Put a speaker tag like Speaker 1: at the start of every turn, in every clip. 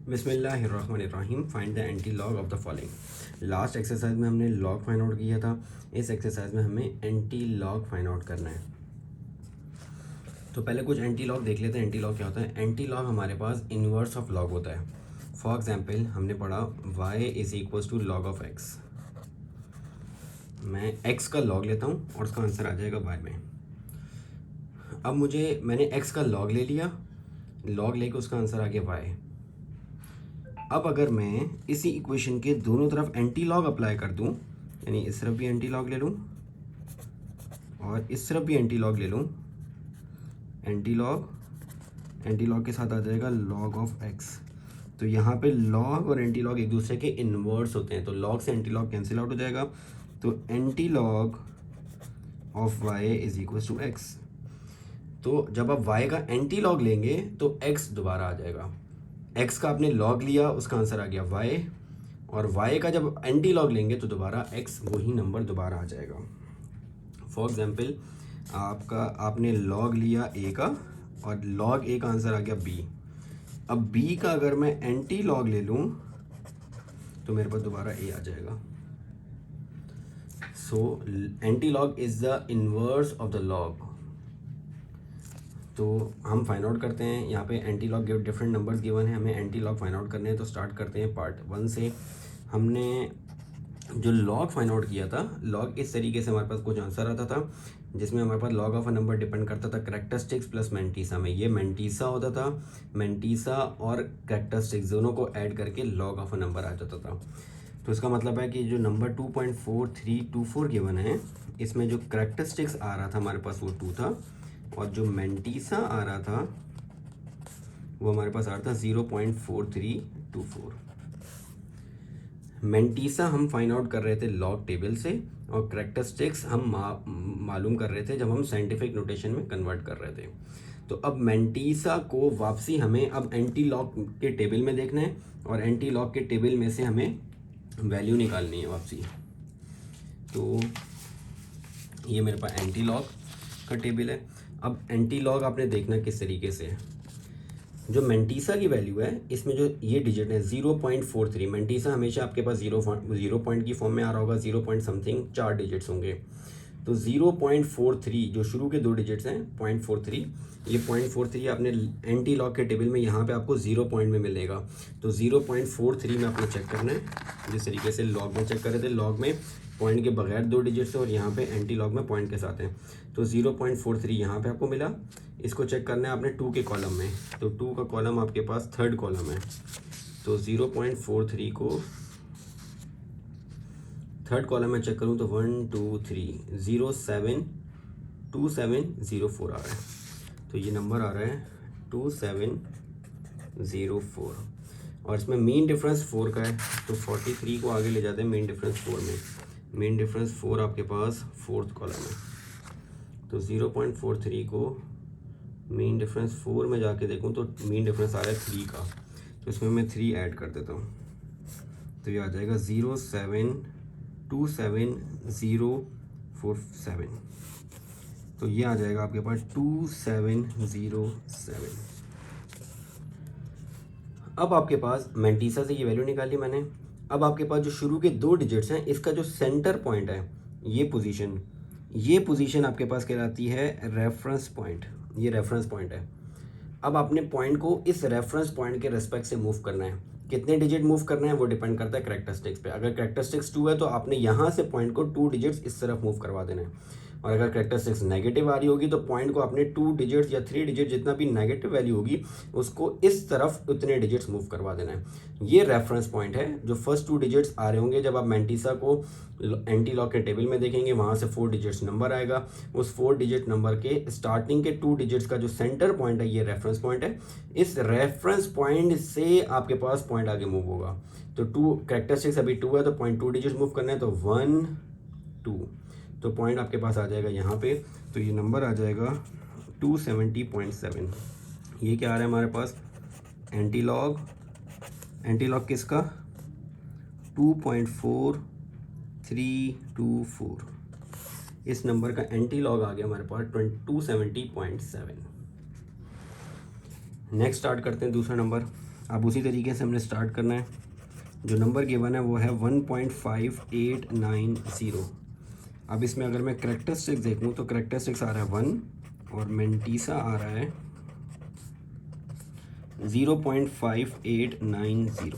Speaker 1: बिस्मिल्लाहिर्रहमानिर्रहीम। Find the anti log of the following. Last exercise में हमने लॉग फाइंड आउट किया था। इस एक्सरसाइज में हमें एंटी लॉग फाइंड आउट करना है। तो पहले कुछ एंटी लॉग देख लेते हैं। एंटी लॉग क्या होता है? एंटी लॉग हमारे पास इन्वर्स ऑफ लॉग होता है। फॉर एग्जाम्पल हमने पढ़ा y is equal to log of x। मैं x का लॉग लेता हूँ और उसका आंसर आ जाएगा y में। अब मैंने x का लॉग ले लिया, लॉग लेके उसका आंसर आ गया y। अब अगर मैं इसी इक्वेशन के दोनों तरफ एंटी लॉग अप्लाई कर दूं, यानी इस तरफ भी एंटी लॉग ले लूं और इस तरफ भी एंटी लॉग ले लूं, एंटी लॉग के साथ आ जाएगा लॉग ऑफ एक्स। तो यहाँ पे लॉग और एंटी लॉग एक दूसरे के इन्वर्स होते हैं, तो लॉग से एंटी लॉग कैंसिल आउट हो जाएगा। तो anti log of Y is equal to X. तो जब आप y का एंटी लॉग लेंगे तो x दोबारा आ जाएगा। x का आपने लॉग लिया, उसका आंसर आ गया y, और y का जब एंटी लॉग लेंगे तो दोबारा x वही नंबर दोबारा आ जाएगा। फॉर एग्जांपल आपने लॉग लिया a का और लॉग a का आंसर आ गया b। अब b का अगर मैं एंटी लॉग ले लूँ तो मेरे पास दोबारा a आ जाएगा। So anti log is the inverse of the log. तो हम फाइंड आउट करते हैं। यहाँ पे anti log different numbers given है, हमें एंटी लॉग फाइंड आउट करने हैं। तो स्टार्ट करते हैं पार्ट 1 से। हमने जो लॉग फाइंड आउट किया था, लॉग इस तरीके से हमारे पास कुछ आंसर आता था जिसमें हमारे पास log of a number depend करता था कैरेक्टरिस्टिक्स प्लस मेंटीसा में। ये मेंटीसा होता था, मेंटीसा और कैरेक्टरिस्टिक्स दोनों को ऐड करके लॉग ऑफ अ नंबर आ जाता था। तो इसका मतलब है कि जो नंबर 2.4324 गिवन है, इसमें जो कैरेक्टरिस्टिक्स आ रहा था हमारे पास वो 2 था, और जो मेंटीसा आ रहा था वो हमारे पास आ रहा था 0.4324। मेंटीसा हम फाइंड आउट कर रहे थे लॉग टेबल से, और कैरेक्टरिस्टिक्स हम मालूम कर रहे थे जब हम साइंटिफिक नोटेशन में कन्वर्ट कर रहे थे। तो अब मेंटीसा को वापसी हमें अब एंटी लॉग के टेबल में देखना है, और एंटी लॉग के टेबल में से हमें वैल्यू निकालनी है वापसी। तो ये मेरे पास एंटी लॉग का टेबल है। अब एंटी लॉग आपने देखना किस तरीके से है। जो मेंटीसा की वैल्यू है, इसमें जो ये डिजिट है 0.43, मेंटीसा हमेशा आपके पास जीरो पॉइंट की फॉर्म में आ रहा होगा, 0 पॉइंट समथिंग 4 डिजिट्स होंगे। तो 0.43 जो शुरू के 2 डिजिट्स हैं 0.43, ये 0.43 आपने एंटी लॉग के टेबल में यहाँ पे आपको 0 पॉइंट में मिलेगा। तो 0.43 में आपने चेक करना है, जिस तरीके से लॉग में चेक कर रहे थे। लॉग में पॉइंट के बगैर 2 डिजिट्स है और यहाँ पे एंटी लॉग में पॉइंट के साथ है। तो 0.43 यहाँ पे आपको मिला। इसको चेक करना है आपने 2 के कॉलम में, तो 2 का कॉलम आपके पास थर्ड कॉलम है। तो 0.43 को थर्ड कॉलम में चेक करूँ तो 1 2 3 0 7 2 7 0 4 आ रहा है। तो ये नंबर आ रहा है 2 7 0 4, और इसमें मीन डिफरेंस 4 का है। तो 43 को आगे ले जाते हैं मीन डिफरेंस 4 में। मीन डिफरेंस 4 आपके पास फोर्थ कॉलम है। तो 0.43 को मीन डिफरेंस 4 में जाके देखूँ तो मीन डिफरेंस आ रहा है 3 का। तो इसमें मैं 3 ऐड कर देता हूँ, तो ये आ जाएगा 0 7 2 7 0 4 7। तो ये आ जाएगा आपके पास 2707। अब आपके पास मेंटीसा से ये वैल्यू निकाली मैंने। अब आपके पास जो शुरू के 2 डिजिट्स हैं, इसका जो सेंटर पॉइंट है, ये पोजीशन आपके पास कहलाती है रेफरेंस पॉइंट। ये रेफरेंस पॉइंट है। अब आपने पॉइंट को इस रेफरेंस पॉइंट के रेस्पेक्ट से मूव करना है। कितने डिजिट मूव करना है वो डिपेंड करता है कैरेक्टरिस्टिक्स पे। अगर कैरेक्टरिस्टिक्स 2 है तो आपने यहाँ से पॉइंट को 2 डिजिट्स इस तरफ मूव करवा देना है, और अगर कैरेक्टरिस्टिक्स नेगेटिव आ रही होगी तो पॉइंट को आपने 2 डिजिट्स या 3 डिजिट जितना भी नेगेटिव वैल्यू होगी उसको इस तरफ उतने डिजिट्स मूव करवा देना है। ये रेफरेंस पॉइंट है। जो फर्स्ट 2 डिजिट्स आ रहे होंगे जब आप मेंटीसा को एंटी लॉग के टेबल में देखेंगे, वहाँ से 4 डिजिट्स नंबर आएगा। उस 4 डिजिट नंबर के स्टार्टिंग के 2 डिजिट्स का जो सेंटर पॉइंट है ये रेफरेंस पॉइंट है। इस रेफरेंस पॉइंट से आपके पास पॉइंट आगे मूव होगा। तो 2 कैरेक्टरिस्टिक्स अभी 2 है तो पॉइंट 2 डिजिट मूव करना है, तो 1 2, तो पॉइंट आपके पास आ जाएगा यहाँ पे। तो ये नंबर आ जाएगा 270.7। ये क्या आ रहा है हमारे पास? एंटी लॉग किसका? 2.4324। इस नंबर का एंटी लॉग आ गया हमारे पास 270.7। नेक्स्ट स्टार्ट करते हैं दूसरा नंबर। अब उसी तरीके से हमने स्टार्ट करना है। जो नंबर गिवन है वो है 1.5890। अब इसमें अगर मैं करैक्टरिस्टिक्स देखूँ तो करैक्टरिस्टिक्स आ रहा है 1 और मेंटीसा आ रहा है 0.5890।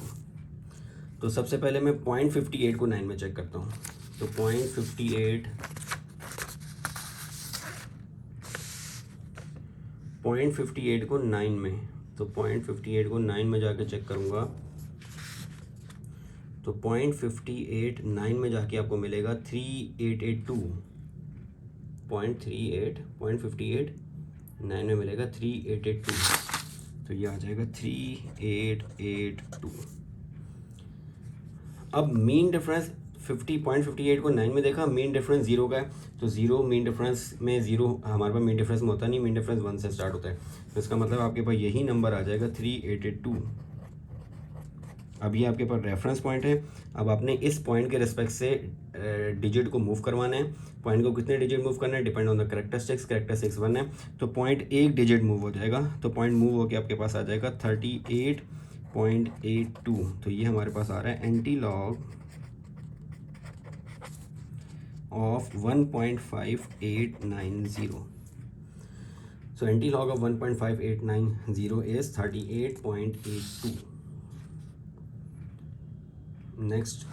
Speaker 1: तो सबसे पहले मैं 0.58 को 9 में चेक करता हूँ। तो 0.58 को 9 में, तो 0.58 को 9 में जाके चेक करूँगा तो 0.58 9 में जाके आपको मिलेगा 3882। 0.58 9 में मिलेगा 3882। तो ये आ जाएगा 3882। अब मीन डिफरेंस 0.58 को 9 में देखा, मीन डिफरेंस 0 का है, तो 0 मीन डिफरेंस में 0 हमारे पास मीन डिफरेंस में होता नहीं, मीन डिफरेंस 1 से स्टार्ट होता है। तो इसका मतलब आपके पास यही नंबर आ जाएगा 3882। अब ये आपके पास रेफरेंस पॉइंट है। अब आपने इस पॉइंट के रिस्पेक्ट से डिजिट को मूव करवाना है। पॉइंट को कितने डिजिट मूव करना है, डिपेंड ऑन द करैक्टरिस्टिक्स 1 है, तो पॉइंट एक डिजिट मूव हो जाएगा। तो पॉइंट मूव होकर आपके पास आ जाएगा 38.82। तो ये हमारे पास आ रहा है anti log of 1.5890। So anti-log of 1.5890 is 38.82. Next.